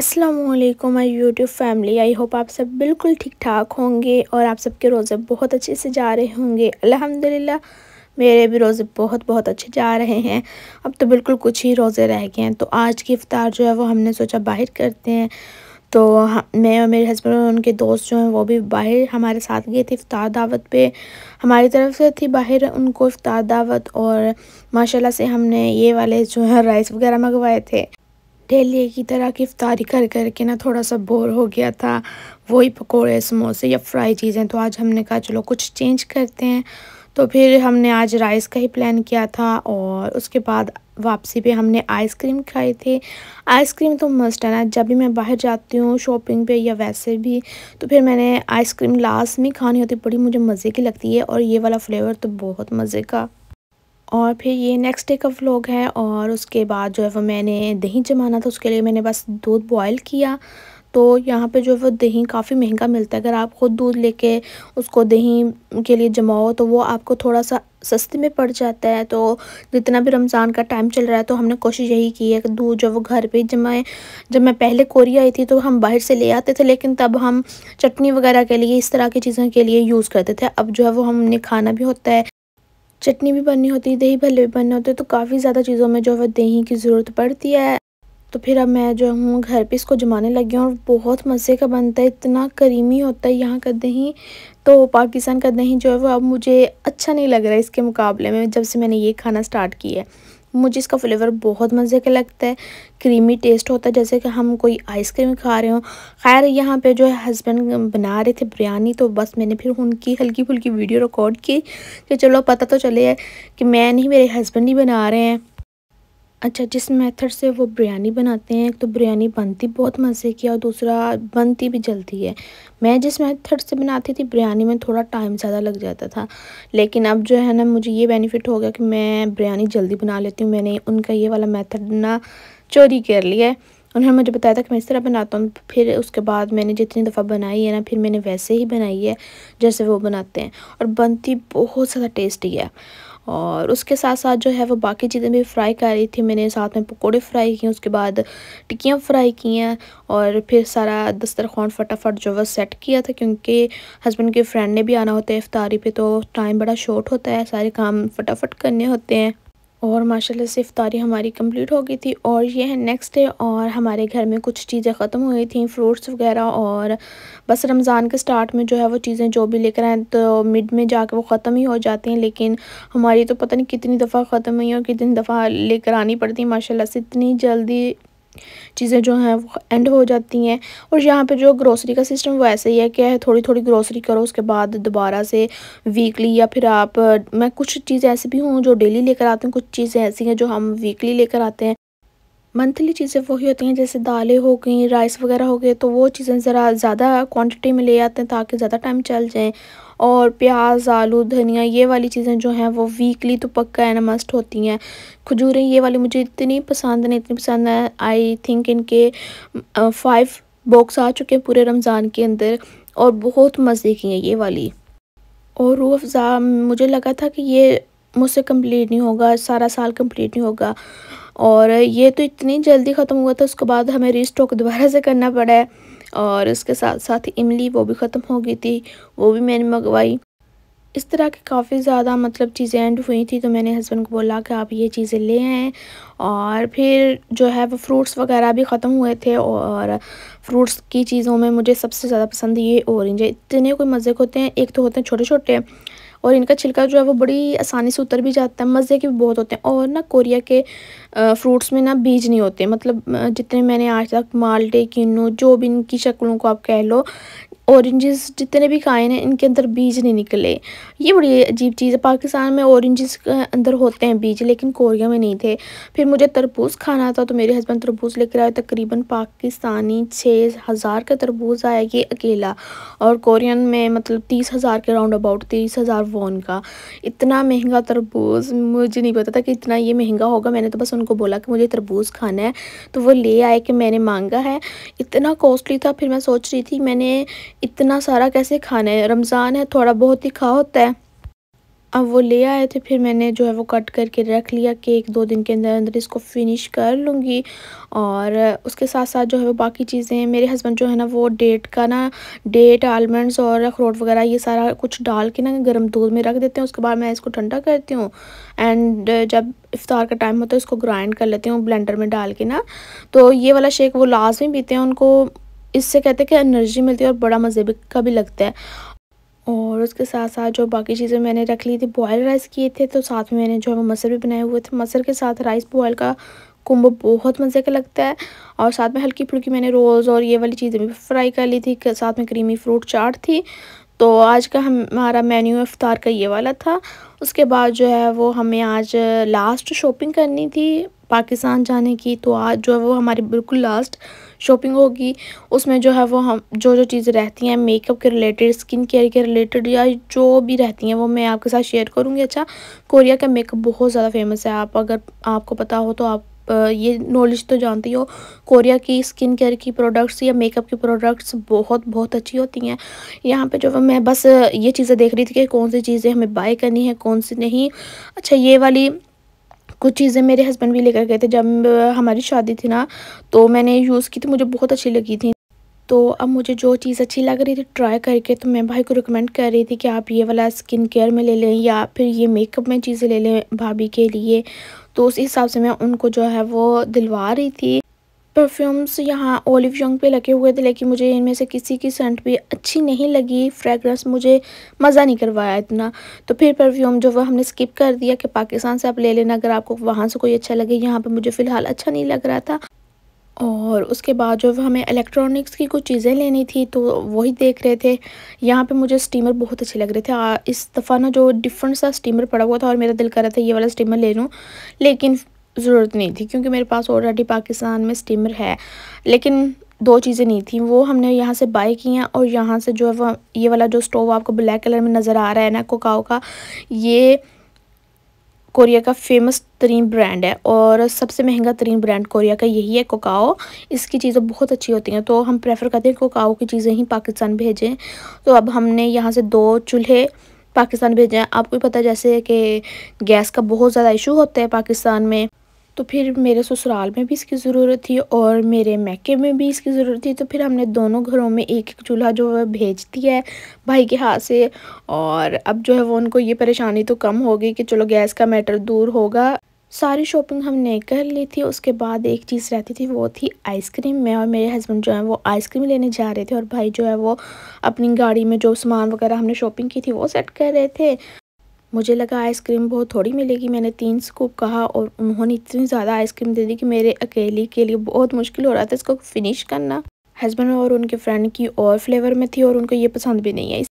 अस्सलामुअलैकुम my YouTube family. I hope आप सब बिल्कुल ठीक ठाक होंगे और आप सबके रोज़े बहुत अच्छे से जा रहे होंगे। अल्हम्दुलिल्लाह मेरे भी रोज़े बहुत बहुत अच्छे जा रहे हैं। अब तो बिल्कुल कुछ ही रोज़े रह गए हैं, तो आज की इफ्तार जो है वो हमने सोचा बाहर करते हैं। तो मैं और मेरे हस्बैंड और उनके दोस्त जो हैं वो भी बाहर हमारे साथ गए थे इफ्तार दावत पे। हमारी तरफ से थी बाहर उनको इफ्तार दावत, और माशाल्लाह से हमने ये वाले जो है राइस वगैरह मंगवाए थे। डेली की तरह की इफ्तारी कर कर के ना थोड़ा सा बोर हो गया था, वही पकोड़े समोसे या फ्राई चीज़ें। तो आज हमने कहा चलो कुछ चेंज करते हैं, तो फिर हमने आज राइस का ही प्लान किया था। और उसके बाद वापसी पे हमने आइसक्रीम खाई थी। आइसक्रीम तो मस्ट है ना, जब भी मैं बाहर जाती हूँ शॉपिंग पे या वैसे भी, तो फिर मैंने आइसक्रीम लास्ट में खानी होती, बड़ी मुझे मज़े की लगती है। और ये वाला फ्लेवर तो बहुत मज़े का। और फिर ये नेक्स्ट डे का व्लॉग है। और उसके बाद जो है वो मैंने दही जमाना था, उसके लिए मैंने बस दूध बॉयल किया। तो यहाँ पे जो है वो दही काफ़ी महंगा मिलता है। अगर आप ख़ुद दूध लेके उसको दही के लिए जमाओ तो वो आपको थोड़ा सा सस्ते में पड़ जाता है। तो जितना भी रमज़ान का टाइम चल रहा है, तो हमने कोशिश यही की है कि दूध जो वो घर पे ही जमाएं। जब मैं पहले कोरिया आई थी तो हम बाहर से ले आते थे, लेकिन तब हम चटनी वगैरह के लिए इस तरह की चीज़ों के लिए यूज़ करते थे। अब जो है वो हमने खाना भी होता है, चटनी भी बननी होती है, दही भल्ले भी बनने होते हैं, तो काफ़ी ज़्यादा चीज़ों में जो है दही की ज़रूरत पड़ती है। तो फिर अब मैं जो हूँ घर पे इसको जमाने लगी हूँ, और बहुत मज़े का बनता है, इतना करीमी होता है यहाँ का दही। तो पाकिस्तान का दही जो है वो अब मुझे अच्छा नहीं लग रहा है इसके मुकाबले में, जब से मैंने ये खाना स्टार्ट किया है। मुझे इसका फ्लेवर बहुत मज़े का लगता है, क्रीमी टेस्ट होता है, जैसे कि हम कोई आइसक्रीम खा रहे हो। खैर यहाँ पे जो है हस्बैंड बना रहे थे बिरयानी, तो बस मैंने फिर उनकी हल्की फुल्की वीडियो रिकॉर्ड की कि चलो पता तो चले कि मैं नहीं, मेरे हस्बैंड ही बना रहे हैं। अच्छा, जिस मेथड से वो बिरयानी बनाते हैं, एक तो बिरयानी बनती बहुत मज़े की और दूसरा बनती भी जल्दी है। मैं जिस मेथड से बनाती थी बिरयानी में थोड़ा टाइम ज़्यादा लग जाता था, लेकिन अब जो है ना मुझे ये बेनिफिट हो गया कि मैं बिरयानी जल्दी बना लेती हूँ। मैंने उनका ये वाला मेथड ना चोरी कर लिया है। उन्होंने मुझे बताया था कि मैं इस तरह बनाता हूँ, फिर उसके बाद मैंने जितनी दफ़ा बनाई है ना, फिर मैंने वैसे ही बनाई है जैसे वो बनाते हैं, और बनती बहुत ज़्यादा टेस्टी है। और उसके साथ साथ जो है वो बाकी चीज़ें भी फ्राई कर रही थी मैंने, साथ में पकोड़े फ्राई किए, उसके बाद टिक्कियाँ फ्राई की हैं। और फिर सारा दस्तरखान फटाफट जो है सेट किया था, क्योंकि हस्बैंड के फ्रेंड ने भी आना होता है इफ्तारी पे, तो टाइम बड़ा शॉर्ट होता है, सारे काम फटाफट करने होते हैं। और माशाल्लाह से इफ्तारी हमारी कंप्लीट हो गई थी। और ये है नेक्स्ट डे, और हमारे घर में कुछ चीज़ें ख़त्म हुई थी, फ्रूट्स वगैरह। और बस रमज़ान के स्टार्ट में जो है वो चीज़ें जो भी लेकर आए तो मिड में जाकर वो ख़त्म ही हो जाती हैं, लेकिन हमारी तो पता नहीं कितनी दफ़ा ख़त्म हुई और कितनी दफ़ा लेकर आनी पड़ती है। माशाल्लाह से इतनी जल्दी चीज़ें जो हैं वो एंड हो जाती हैं। और यहाँ पे जो ग्रोसरी का सिस्टम वो ऐसे ही है कि थोड़ी थोड़ी ग्रोसरी करो, उसके बाद दोबारा से वीकली, या फिर आप मैं कुछ चीज़ें ऐसी भी हूँ जो डेली लेकर आती हूँ, कुछ चीज़ें ऐसी हैं जो हम वीकली लेकर आते हैं। मंथली चीज़ें वही होती हैं जैसे दालें हो गई, राइस वगैरह हो गए, तो वो चीज़ें ज़रा ज़्यादा क्वांटिटी में ले आते हैं ताकि ज़्यादा टाइम चल जाए। और प्याज, आलू, धनिया, ये वाली चीज़ें जो हैं वो वीकली तो पक्का है ना, मस्ट होती हैं। खजूरें ये वाली मुझे इतनी पसंद नहीं, इतनी पसंद है, आई थिंक इनके 5 बॉक्स आ चुके हैं पूरे रमज़ान के अंदर, और बहुत मज़े की हैं ये वाली। और रूह अफ़ज़ा मुझे लगा था कि ये मुझसे कंप्लीट नहीं होगा, सारा साल कंप्लीट नहीं होगा, और ये तो इतनी जल्दी ख़त्म हुआ था। उसके बाद हमें रीस्टॉक दोबारा से करना पड़ा है। और इसके साथ साथ इमली वो भी ख़त्म हो गई थी, वो भी मैंने मंगवाई। इस तरह की काफ़ी ज़्यादा मतलब चीज़ें एंड हुई थी, तो मैंने हस्बैंड को बोला कि आप ये चीज़ें ले आएँ। और फिर जो है वो फ्रूट्स वगैरह भी ख़त्म हुए थे। और फ्रूट्स की चीज़ों में मुझे सबसे ज़्यादा पसंद ये ऑरेंज है, इतने कोई मज़े के होते हैं। एक तो होते हैं छोटे छोटे, और इनका छिलका जो है वो बड़ी आसानी से उतर भी जाता है, मज़े के भी बहुत होते हैं। और ना कोरिया के फ्रूट्स में ना बीज नहीं होते, मतलब जितने मैंने आज तक माल्टे, किन्नू, जो भी इनकी शक्लों को आप कह लो, ऑरेंजेस जितने भी खाए हैं इनके अंदर बीज नहीं निकले। ये बड़ी अजीब चीज़ है, पाकिस्तान में ऑरेंजेस के अंदर होते हैं बीज, लेकिन कोरिया में नहीं थे। फिर मुझे तरबूज खाना था, तो मेरे हस्बैंड तरबूज लेकर आए, तकरीबन पाकिस्तानी 6,000 का तरबूज आया ये अकेला, और कोरियन में मतलब 30,000 के राउंड अबाउट, 30,000 वॉन का। इतना महंगा तरबूज, मुझे नहीं पता था कि इतना ये महंगा होगा। मैंने तो बस उनको बोला कि मुझे तरबूज खाना है, तो वो ले आए कि मैंने मांगा है। इतना कॉस्टली था, फिर मैं सोच रही थी मैंने इतना सारा कैसे खाना है, रमज़ान है, थोड़ा बहुत ही खा होता है। अब वो ले आए थे, फिर मैंने जो है वो कट करके रख लिया कि 1-2 दिन के अंदर अंदर इसको फिनिश कर लूँगी। और उसके साथ साथ जो है वो बाकी चीज़ें मेरे हस्बैंड जो है ना वो डेट, आलमंड्स और अखरोट वगैरह ये सारा कुछ डाल के ना गर्म दूध में रख देते हैं। उसके बाद मैं इसको ठंडा करती हूँ एंड जब इफ्तार का टाइम होता है इसको ग्राइंड कर लेती हूँ ब्लेंडर में डाल के ना। तो ये वाला शेक वो लाजमी पीते हैं, उनको इससे कहते हैं कि एनर्जी मिलती है और बड़ा मज़े का भी लगता है। और उसके साथ साथ जो बाकी चीज़ें मैंने रख ली थी, बॉयल राइस किए थे तो साथ में मैंने जो है वो मटर भी बनाए हुए थे। मटर के साथ राइस बॉयल का कॉम्बो बहुत मज़े का लगता है। और साथ में हल्की फुल्की मैंने रोज़ और ये वाली चीज़ें भी फ्राई कर ली थी, साथ में क्रीमी फ्रूट चाट थी। तो आज का हमारा मेन्यू इफ्तार का ये वाला था। उसके बाद जो है वो हमें आज लास्ट शॉपिंग करनी थी पाकिस्तान जाने की, तो आज जो है वो हमारी बिल्कुल लास्ट शॉपिंग होगी। उसमें जो है वो हम जो चीज़ें रहती हैं मेकअप के रिलेटेड, स्किन केयर के रिलेटेड या जो भी रहती हैं वो मैं आपके साथ शेयर करूँगी। अच्छा, कोरिया का मेकअप बहुत ज़्यादा फेमस है, अगर आपको पता हो तो आप ये नॉलेज तो जानती हो। कोरिया की स्किन केयर की प्रोडक्ट्स या मेकअप की प्रोडक्ट्स बहुत बहुत अच्छी होती हैं। यहाँ पे जो मैं बस ये चीज़ें देख रही थी कि कौन सी चीज़ें हमें बाय करनी है कौन सी नहीं। अच्छा, ये वाली कुछ चीज़ें मेरे हस्बैंड भी लेकर गए थे जब हमारी शादी थी ना, तो मैंने यूज़ की थी, मुझे बहुत अच्छी लगी थी। तो अब मुझे जो चीज़ अच्छी लग रही थी ट्राई करके तो मैं भाई को रिकमेंड कर रही थी कि आप ये वाला स्किन केयर में ले लें या फिर ये मेकअप में चीज़ें ले लें भाभी के लिए। तो उस हिसाब से मैं उनको जो है वो दिलवा रही थी। परफ्यूम्स यहाँ ओलिव जंग पे लगे हुए थे, लेकिन मुझे इनमें से किसी की सेंट भी अच्छी नहीं लगी, फ्रेगरेंस मुझे मज़ा नहीं करवाया इतना। तो फिर परफ्यूम जो वो हमने स्किप कर दिया कि पाकिस्तान से आप ले लेना अगर आपको वहाँ से कोई अच्छा लगे। यहाँ पे मुझे फ़िलहाल अच्छा नहीं लग रहा था। और उसके बाद जो हमें इलेक्ट्रॉनिक्स की कुछ चीज़ें लेनी थी तो वही देख रहे थे। यहाँ पे मुझे स्टीमर बहुत अच्छे लग रहे थे। इस दफ़ा ना जो डिफरेंट सा स्टीमर पड़ा हुआ था और मेरा दिल कर रहा था ये वाला स्टीमर ले लूँ, लेकिन ज़रूरत नहीं थी क्योंकि मेरे पास ऑलरेडी पाकिस्तान में स्टीमर है। लेकिन 2 चीज़ें नहीं थी, वो हमने यहाँ से बाय की हैं। और यहाँ से जो है वो ये वाला जो स्टोव आपको ब्लैक कलर में नज़र आ रहा है ना कोकाओ का, ये कोरिया का फेमस तरीन ब्रांड है और सबसे महंगा तरीन ब्रांड कोरिया का यही है कोकाओ। इसकी चीज़ें बहुत अच्छी होती हैं तो हम प्रेफर करते हैं कोकाओ की चीज़ें ही पाकिस्तान भेजें। तो अब हमने यहाँ से 2 चूल्हे पाकिस्तान भेजे हैं। आपको भी पता है जैसे कि गैस का बहुत ज़्यादा इशू होता है पाकिस्तान में, तो फिर मेरे ससुराल में भी इसकी ज़रूरत थी और मेरे मैके में भी इसकी ज़रूरत थी। तो फिर हमने दोनों घरों में एक-एक चूल्हा जो है भेज दिया है भाई के हाथ से। और अब जो है वो उनको ये परेशानी तो कम हो गई कि चलो गैस का मैटर दूर होगा। सारी शॉपिंग हमने कर ली थी। उसके बाद एक चीज़ रहती थी वो थी आइसक्रीम। मैं और मेरे हस्बैंड जो है वो आइसक्रीम लेने जा रहे थे और भाई जो है वो अपनी गाड़ी में जो सामान वगैरह हमने शॉपिंग की थी वो सेट कर रहे थे। मुझे लगा आइसक्रीम बहुत थोड़ी मिलेगी, मैंने 3 स्कूप कहा और उन्होंने इतनी ज़्यादा आइसक्रीम दे दी कि मेरे अकेले के लिए बहुत मुश्किल हो रहा था इसको फिनिश करना। हस्बैंड और उनके फ्रेंड की और फ्लेवर में थी और उनको ये पसंद भी नहीं आई।